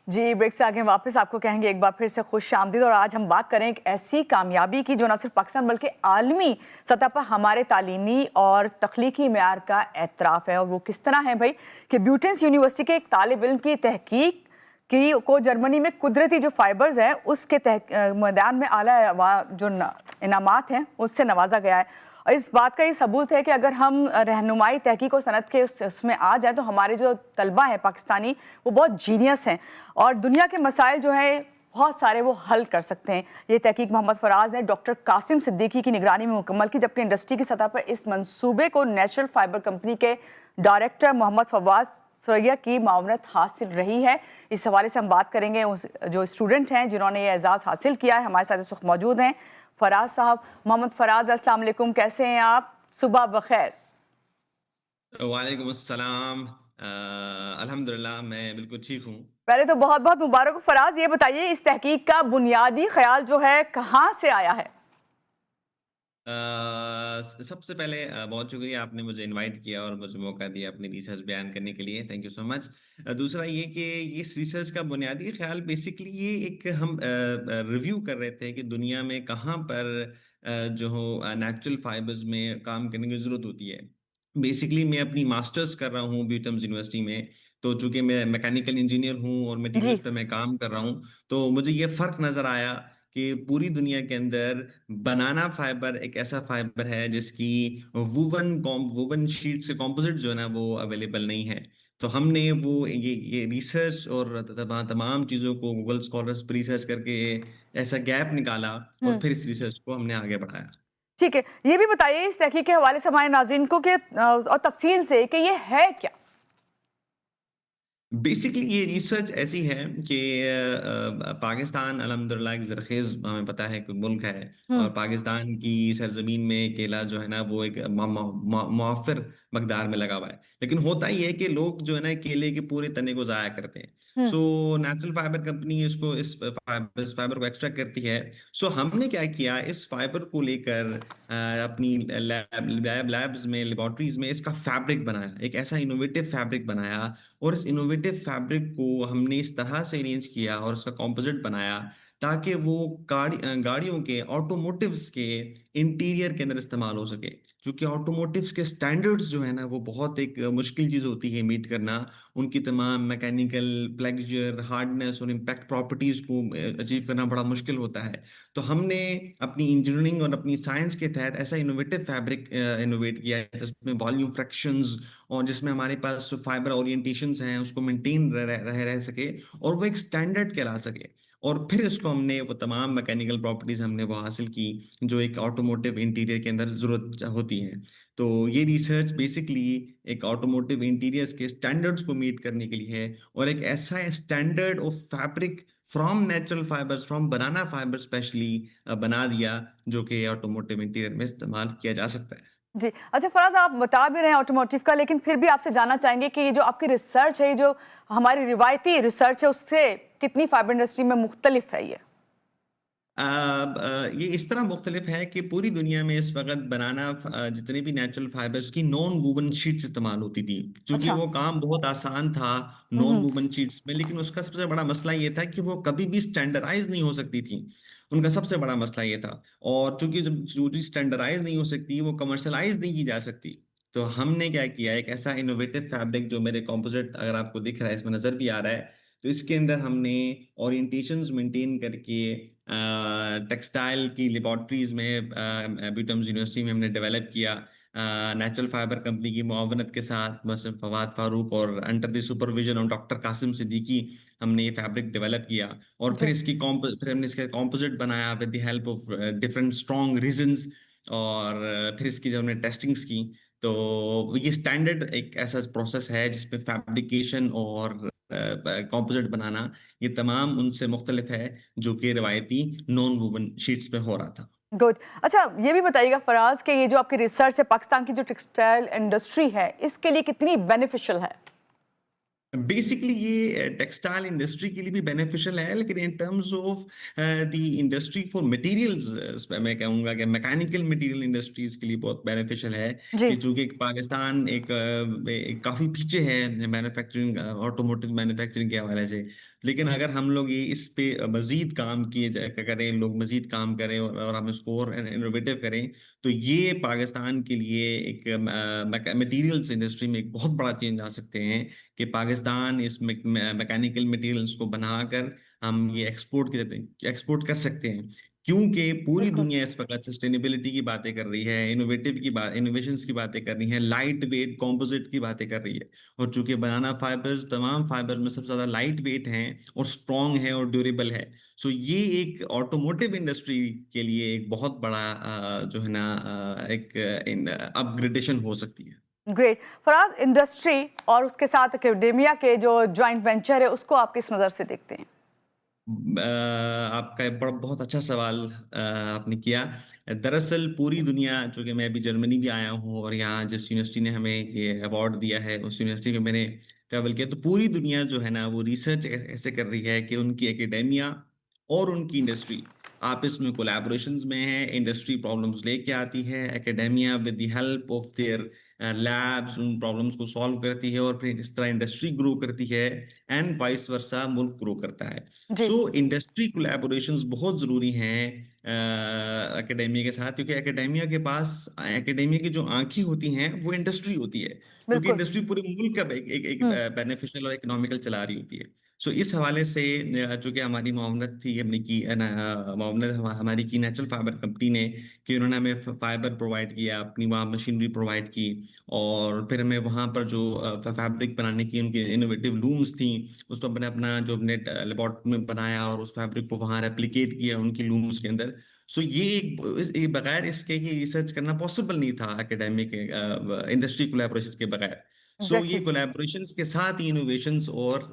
जी, break से आगे वापस आपको कहेंगे एक बार फिर से खुश-आमदीद। और आज हम बात करें एक ऐसी कामयाबी की जो न सिर्फ पाकिस्तान बल्कि आलमी सतह पर हमारे तालीमी और तख्लीकी मेयार का एतराफ़ है। और वो किस तरह है भाई कि ब्यूटेंस यूनिवर्सिटी के एक तालिब इल्म की तहकीक की को जर्मनी में कुदरती जो फाइबर्स हैं उसके मैदान में आला जो इनामात हैं उससे नवाजा गया है। और इस बात का ये सबूत है कि अगर हम रहनुमाई तहकीक और सनत के उसमें आ जाए तो हमारे जो तलबा हैं पाकिस्तानी वो बहुत जीनियस हैं और दुनिया के मसाइल जो है बहुत सारे वो हल कर सकते हैं। ये तहकीक मोहम्मद फराज ने डॉक्टर कासिम सिद्दीकी की निगरानी में मुकम्मल की, जबकि इंडस्ट्री की सतह पर इस मंसूबे को नेचुरल फाइबर कंपनी के डायरेक्टर मोहम्मद फवाद सरैया की मावनत हासिल रही है। इस हवाले से हम बात करेंगे उस जो स्टूडेंट हैं जिन्होंने ये एजाज़ हासिल किया है। हमारे साथ इस वक्त मौजूद हैं फराज साहब। मोहम्मद फराज, अस्सलाम वालेकुम, कैसे हैं आप? सुबह बखैर। वालेकुम अस्सलाम। अल्हम्दुलिल्लाह मैं बिल्कुल ठीक हूँ। पहले तो बहुत बहुत मुबारक हो फराज। ये बताइए इस तहकीक का बुनियादी ख्याल जो है कहाँ से आया है? सबसे पहले बहुत शुक्रिया आपने मुझे इनवाइट किया और मुझे मौका दिया अपनी रिसर्च बयान करने के लिए। Thank you so much. दूसरा ये कि इस रिसर्च का बुनियादी ख्याल बेसिकली ये एक हम रिव्यू कर रहे थे कि दुनिया में कहाँ पर जो हो नेचुरल फाइबर्स में काम करने की ज़रूरत होती है। बेसिकली मैं अपनी मास्टर्स कर रहा हूँ ब्यूटम्स यूनिवर्सिटी में। तो चूँकि मैं मैकेनिकल इंजीनियर हूँ और जी। मटीरियल्स पे मैं काम कर रहा हूँ, तो मुझे ये फ़र्क नज़र आया कि पूरी दुनिया के अंदर बनाना फाइबर एक ऐसा फाइबर है जिसकी वूवन शीट से कंपोजिट जो है ना वो अवेलेबल नहीं है। तो हमने वो ये रिसर्च और तमाम चीज़ों को गूगल स्कॉलर्स पे रिसर्च करके ऐसा गैप निकाला और हम्म। फिर इस रिसर्च को हमने आगे बढ़ाया। ठीक है, ये भी बताइए इस तहकीक के हवाले से हमारे नाज़रीन को कि और तफसील से कि ये है क्या? बेसिकली ये रिसर्च ऐसी है कि पाकिस्तान अल्हम्दुलिल्लाह एक ज़रख़ेज़ हमें पता है कि मुल्क है हम्म। और पाकिस्तान की सरज़मीन में केला जो है ना वो एक मुअफ़्फ़र मक़दार में लगा हुआ है। लेकिन होता ये है कि लोग जो है ना केले के पूरे तने को ज़ाया करते हैं। हम्म। सो नेचुरल फाइबर कंपनी इसको इस फाइबर को एक्सट्रैक्ट करती है। सो हमने क्या किया इस फाइबर को लेकर अपनी लैब्स में लैबोरेटरीज़ में इसका फैब्रिक बनाया। एक ऐसा इनोवेटिव फैब्रिक बनाया और इस इनोवेटिव फैब्रिक को हमने इस तरह से अरेंज किया और उसका कंपोजिट बनाया ताकि वो गाड़ियों के ऑटोमोटिव्स के इंटीरियर के अंदर इस्तेमाल हो सके। क्योंकि ऑटोमोटिव्स के स्टैंडर्ड्स जो है ना वो बहुत एक मुश्किल चीज़ होती है मीट करना। उनकी तमाम मैकेनिकल प्लेक्सचर, हार्डनेस और इम्पैक्ट प्रॉपर्टीज़ को अचीव करना बड़ा मुश्किल होता है। तो हमने अपनी इंजीनियरिंग और अपनी साइंस के तहत ऐसा इनोवेटिव फैब्रिक इनोवेट किया है जिसमें वॉल्यूम फ्रैक्शंस और जिसमें हमारे पास जो फाइबर ओरिएंटेशंस हैं उसको मेंटेन रह सके और वो एक स्टैंडर्ड कहला सके। और फिर इसको हमने वो तमाम मैकेनिकल प्रॉपर्टीज हमने वो हासिल की जो एक ऑटोमोटिव इंटीरियर के अंदर ज़रूरत होती हैं। तो ये रिसर्च बेसिकली एक ऑटोमोटिव इंटीरियर्स के स्टैंडर्ड्स को मीट करने के लिए है और एक ऐसा standard of fabric from natural fibres from banana fibre specially बना दिया जो कि ऑटोमोटिव इंटीरियर में इस्तेमाल किया जा सकता है। जी। अच्छा फराज, आप बता भी रहे हैं ऑटोमोटिव का, लेकिन फिर भी आपसे जानना चाहेंगे कि ये जो आपकी रिसर्च है, ये जो हमारी रिवायती रिसर्च है उससे कितनी फाइबर इंडस्ट्री में मुख्तलिफ है ये? ये इस तरह मुख्तलिफ है कि पूरी दुनिया में इस वक़्त जितने भी नेचुरल फाइबर्स की नॉन वूवन शीट्स इस्तेमाल होती थी। चूँकि अच्छा। वो काम बहुत आसान था नॉन हम्म। वूवन शीट्स में, लेकिन उसका सबसे बड़ा मसला ये था कि वो कभी भी स्टैंडर्डाइज़ नहीं हो सकती थी। उनका सबसे बड़ा मसला ये था और चूँकि जब जो चीज़ स्टैंडर्डाइज़ नहीं हो सकती, वो कमर्शियलाइज़ नहीं की जा सकती। तो हमने क्या किया, एक ऐसा इनोवेटिव फैब्रिक जो मेरे कंपोज़िट अगर आपको दिख रहा है, इसमें नज़र भी आ रहा है, तो इसके अंदर हमने ओरिएंटेशंस मेंटेन करके टेक्सटाइल की लेबोरेटरीज़ में ब्यूटम्स यूनिवर्सिटी में हमने डेवलप किया। नेचुरल फाइबर कंपनी की मुआवनत के साथ मसलन फवाद फारूक और under the supervision of doctor Qasim Siddiqui हमने ये फैब्रिक डेवलप किया और जी। फिर हमने इसका कंपोजिट बनाया with the help of different strong reasons और फिर इसकी जब हमने टेस्टिंग्स की तो ये स्टैंडर्ड एक ऐसा प्रोसेस है जिसमें फैब्रिकेशन और कंपोजिट बनाना ये तमाम उनसे मुख्तलिफ है जो कि रिवायती नॉन वूवन शीट्स पे हो रहा था। गुड। अच्छा, ये भी बताइएगा फराज कि ये जो आपकी रिसर्च है पाकिस्तान की जो टेक्सटाइल इंडस्ट्री है इसके लिए कितनी बेनिफिशियल है? बेसिकली ये टेक्सटाइल इंडस्ट्री के लिए भी बेनिफिशियल है लेकिन in terms of the industry for materials मैं कहूँगा कि मैकेनिकल मटेरियल इंडस्ट्रीज के लिए बहुत बेनिफिशियल है जी। कि चूंकि पाकिस्तान काफ़ी पीछे है मैन्युफैक्चरिंग ऑटोमोटिव मैन्युफैक्चरिंग के हवाले से। लेकिन अगर हम लोग ये इस पे मजीद काम किए जाए करें, लोग मजीद काम करें और हम इसको और इनोवेटिव करें, तो ये पाकिस्तान के लिए एक मटेरियल्स इंडस्ट्री में एक बहुत बड़ा चेंज आ सकते हैं कि पाकिस्तान इस मैकेनिकल मटेरियल्स को बनाकर हम ये एक्सपोर्ट कर सकते हैं, क्योंकि पूरी बिल्कुल। दुनिया इस वक्त सस्टेनेबिलिटी की बातें कर रही है, इनोवेशंस की बातें कर रही है, लाइट वेट कंपोजिट की बातें कर रही है। और चूंकि बनाना फाइबर्स तमाम फाइबर्स में सबसे ज्यादा लाइट वेट हैं और स्ट्रॉन्ग है और ड्यूरेबल है। सो ये एक ऑटोमोटिव इंडस्ट्री के लिए एक बहुत बड़ा जो है ना एक अपग्रेडेशन हो सकती है। ग्रेट। फराज, इंडस्ट्री और उसके साथ एकेडेमिया के जो जॉइंट वेंचर है उसको आप किस नज़र से देखते हैं? आपका एक बहुत अच्छा सवाल आपने किया। दरअसल पूरी दुनिया, चूंकि मैं अभी जर्मनी भी आया हूँ और यहाँ जिस यूनिवर्सिटी ने हमें ये अवार्ड दिया है उस यूनिवर्सिटी में मैंने ट्रैवल किया, तो पूरी दुनिया जो है ना वो रिसर्च ऐसे कर रही है कि उनकी एकेडेमिया और उनकी इंडस्ट्री आपस में कोलैबोरेशंस में है, इंडस्ट्री प्रॉब्लम्स लेके आती है, academia with the help of their labs उन प्रॉब्लम्स को सॉल्व करती है और फिर इस तरह इंडस्ट्री ग्रो करती है एंड वाइस वर्सा मुल्क ग्रो करता है। जी। सो इंडस्ट्री कोलैबोरेशंस बहुत ज़रूरी हैं एकेडेमिया के साथ, क्योंकि एकेडेमिया की जो आंखें होती हैं वो इंडस्ट्री होती है, क्योंकि बिल्कुल। इंडस्ट्री पूरे मुल्क का एक हम्म। बेनिफिशियल और इकोनॉमिकल चला रही होती है। सो इस हवाले से चूंकि हमारी मावनत थी हमने की मावनत हमारी की नेचुरल फाइबर कंपनी ने, कि उन्होंने हमें फाइबर प्रोवाइड किया, अपनी वहाँ मशीनरी प्रोवाइड की, और फिर हमें वहाँ पर जो फैब्रिक बनाने की उनकी इनोवेटिव लूम्स थी, उस पर मैंने अपना जो नेट लेबोरेटरी में बनाया और उस फैब्रिक को वहाँ रेप्लिकेट किया उनकी लूम्स के अंदर। सो ये बगैर इसके कि रिसर्च करना पॉसिबल नहीं था एकेडमिक इंडस्ट्री कोलैबोरेशन के बगैर। सो ये एग्जैक्टली। कोलैबोरेशंस के साथ ही इनोवेशंस और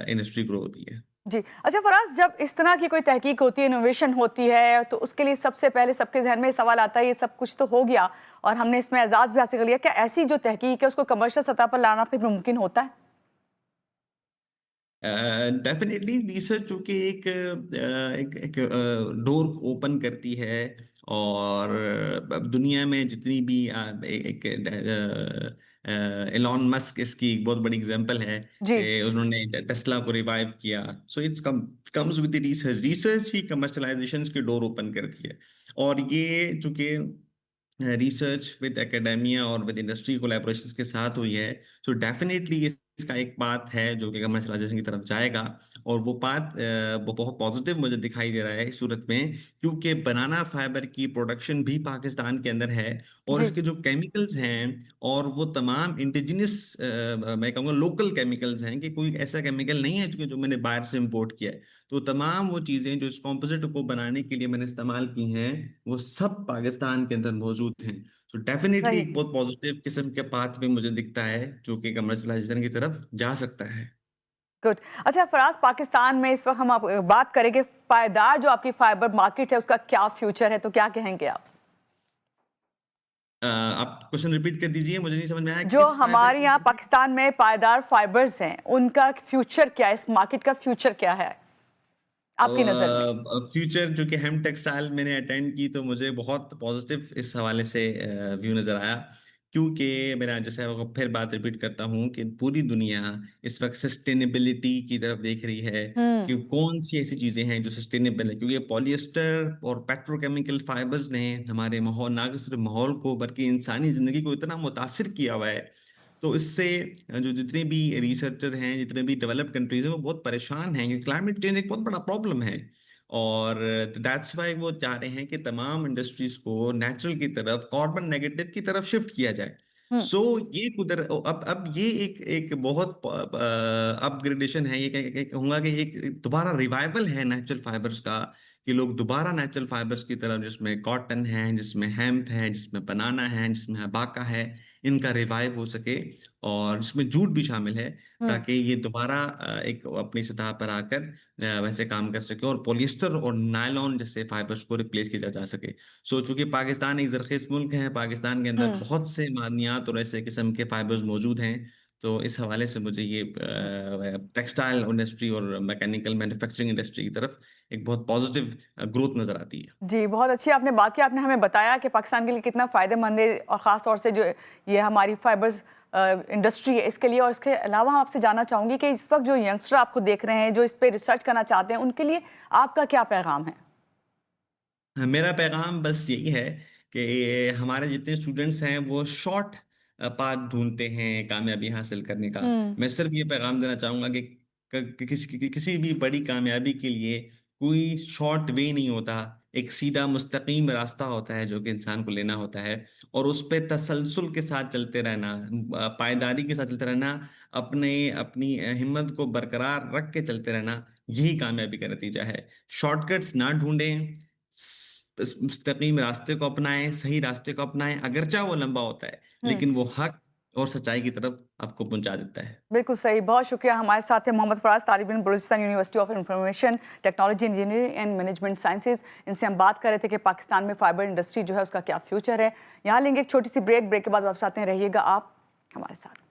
इंडस्ट्री ग्रो होती है। जी। अच्छा फराज, जब इस तरह की कोई तहकीक होती है, इनोवेशन होती है, तो उसके लिए सबसे पहले सबके जहन में सवाल आता है ये सब कुछ तो हो गया और हमने इसमें एजाज भी हासिल कर लिया, क्या ऐसी जो तहकीक है उसको कमर्शियल सतह पर लाना फिर मुमकिन होता है? डेफिनेटली रिसर्च जो कि एक डोर ओपन करती है, और अब दुनिया में जितनी भी एक एलॉन मस्क इसकी एक बहुत बड़ी एग्जांपल है जी। कि उन्होंने टेस्ला को रिवाइव किया। So it's comes with research, research he commercialisation के डोर ओपन करती है। और ये चूंकि रिसर्च विद एकेडेमिया और विद इंडस्ट्री कोलैबोरेशंस के साथ हुई है, सो डेफिनेटली इसका एक पाथ है जो कि कमर्शलाइजेशन की तरफ जाएगा। और वो पाथ वो बहुत पॉजिटिव मुझे दिखाई दे रहा है इस सूरत में, क्योंकि बनाना फाइबर की प्रोडक्शन भी पाकिस्तान के अंदर है, और जी। इसके जो केमिकल्स हैं और वो तमाम इंडिजिनस मैं कहूँगा लोकल केमिकल्स हैं, कि कोई ऐसा केमिकल नहीं है जो मैंने बाहर से इम्पोर्ट किया है। तो तमाम वो चीज़ें जो इस कॉम्पोजिट को बनाने के लिए मैंने इस्तेमाल की हैं, वो सब पाकिस्तान के अंदर मौजूद हैं। तो डेफिनेटली सही। एक बहुत पॉजिटिव किस्म के पाथ पे मुझे दिखता है जो कि कमर्शलाइजेशन की तरफ जा सकता है। गुड। अच्छा फराज, पाकिस्तान में इस वक्त हम आप बात करेंगे पायदार जो आपकी फाइबर मार्केट है उसका क्या फ्यूचर है, तो क्या कहेंगे आप? आप क्वेश्चन रिपीट कर दीजिए, मुझे नहीं समझ में आया जो किस फाइबर हमारे की यहाँ मार्केट। पाकिस्तान में पायदार फाइबर्स हैं उनका फ्यूचर क्या है, इस मार्केट का फ्यूचर क्या है आपकी नज़र में? फ्यूचर जो कि हेम टेक्सटाइल मैंने अटेंड की, तो मुझे बहुत पॉजिटिव इस हवाले से व्यू नज़र आया, क्योंकि मेरा जैसे आपको फिर बात रिपीट करता हूँ कि पूरी दुनिया इस वक्त सस्टेनेबिलिटी की तरफ देख रही है, हम्म। कि कौन सी ऐसी चीज़ें हैं जो सस्टेनेबल है, क्योंकि पॉलिएस्टर और पेट्रोकेमिकल फाइबर्स ने हमारे माहौल, ना कि सिर्फ माहौल को बल्कि इंसानी ज़िंदगी को इतना मुतासिर किया हुआ है। तो इससे जो जितने भी रिसर्चर हैं, जितने भी डेवलप्ड कंट्रीज हैं, वो बहुत परेशान हैं, क्योंकि क्लाइमेट चेंज एक बहुत बड़ा प्रॉब्लम है। और दैट्स वाई वो चाह रहे हैं कि तमाम इंडस्ट्रीज को नेचुरल की तरफ, कार्बन नेगेटिव की तरफ शिफ्ट किया जाए। हम्म। सो ये कुदर अब ये एक बहुत अपग्रेडेशन है, ये कहूंगा कि एक दोबारा रिवाइवल है नेचुरल फाइबर्स का, कि लोग दोबारा नेचुरल फाइबर्स की तरफ, जिसमें कॉटन है, जिसमें हेम्प है, जिसमें बनाना है, जिसमें हबाका है, इनका रिवाइव हो सके, और इसमें जूट भी शामिल है, हम्म। ताकि ये दोबारा एक अपनी सतह पर आकर वैसे काम कर सके और पॉलिएस्टर और नायलॉन जैसे फाइबर्स को रिप्लेस किया जा सके। सो चूंकि पाकिस्तान एक जरखेज मुल्क है, पाकिस्तान के अंदर हम्म। बहुत से मादनियात और ऐसे किस्म के फाइबर्स मौजूद हैं, तो इस हवाले से मुझे ये टेक्सटाइल इंडस्ट्री और मैकेनिकल मैन्युफैक्चरिंग इंडस्ट्री की तरफ एक बहुत पॉजिटिव ग्रोथ नजर आती है। जी, बहुत अच्छी आपने बात की। आपने हमें बताया कि पाकिस्तान के लिए कितना फ़ायदेमंद है और ख़ास तौर से जो ये हमारी फाइबर्स इंडस्ट्री है इसके लिए, और इसके अलावा आपसे जानना चाहूँगी कि इस वक्त जो यंगस्टर आपको देख रहे हैं, जो इस पे रिसर्च करना चाहते हैं, उनके लिए आपका क्या पैगाम है? हाँ, मेरा पैगाम बस यही है कि हमारे जितने स्टूडेंट्स हैं वो शॉर्ट पाथ ढूंढते हैं कामयाबी हासिल करने का। हुँ, मैं सिर्फ ये पैगाम देना चाहूंगा कि किसी भी बड़ी कामयाबी के लिए कोई शॉर्ट वे नहीं होता। एक सीधा मुस्तकीम रास्ता होता है जो कि इंसान को लेना होता है, और उस पे तसलसल के साथ चलते रहना, पायदारी के साथ चलते रहना, अपने अपनी हिम्मत को बरकरार रख के चलते रहना, यही कामयाबी का नतीजा है। शॉर्टकट्स ना ढूंढें, मुस्तकीम रास्ते को अपनाएं, सही रास्ते को अपनाएं, अगरचा वो लंबा होता है हुँ। लेकिन वो हक और सच्चाई की तरफ आपको पहुंचा देता है। बिल्कुल सही, बहुत शुक्रिया। हमारे साथ हैं मोहम्मद फराज, तालिब इल्म, Balochistan university of information technology, engineering and management sciences. इनसे हम बात कर रहे थे कि पाकिस्तान में फाइबर इंडस्ट्री जो है उसका क्या फ्यूचर है। यहाँ लेंगे एक छोटी सी ब्रेक के बाद वापस आते हैं, रहिएगा आप हमारे साथ।